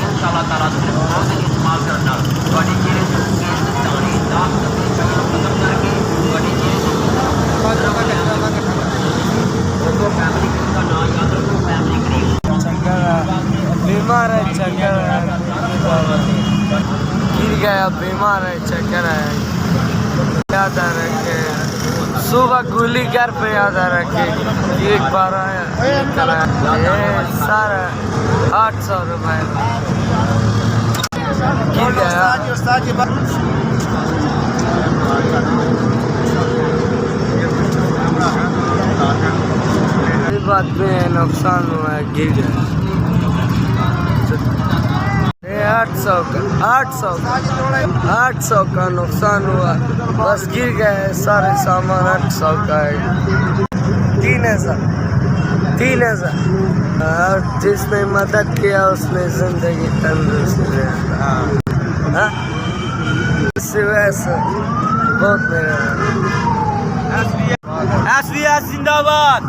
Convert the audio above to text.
इंशाल्लाह ताला बहुत इस्तेमाल करना बड़ी चीज़ दाने दाग खत्म करके बड़ी चीज़ फैमिली का नाम याद रखो फैमिली करीब बीमार है चक्कर गिर गया बीमार है चक्कर है याद रखे सुबह गोली घर पे याद रखे एक बार आया सारा 800 रुपये गिर गया बात में नुकसान हुआ है गिर गया 800 का नुकसान हुआ बस गिर गए सारे सामान 800 का है 3000 और जिसने मदद किया उसने जिंदगी तंदुरुस्त रहा सिवाय से बहुत मेरा जिंदाबाद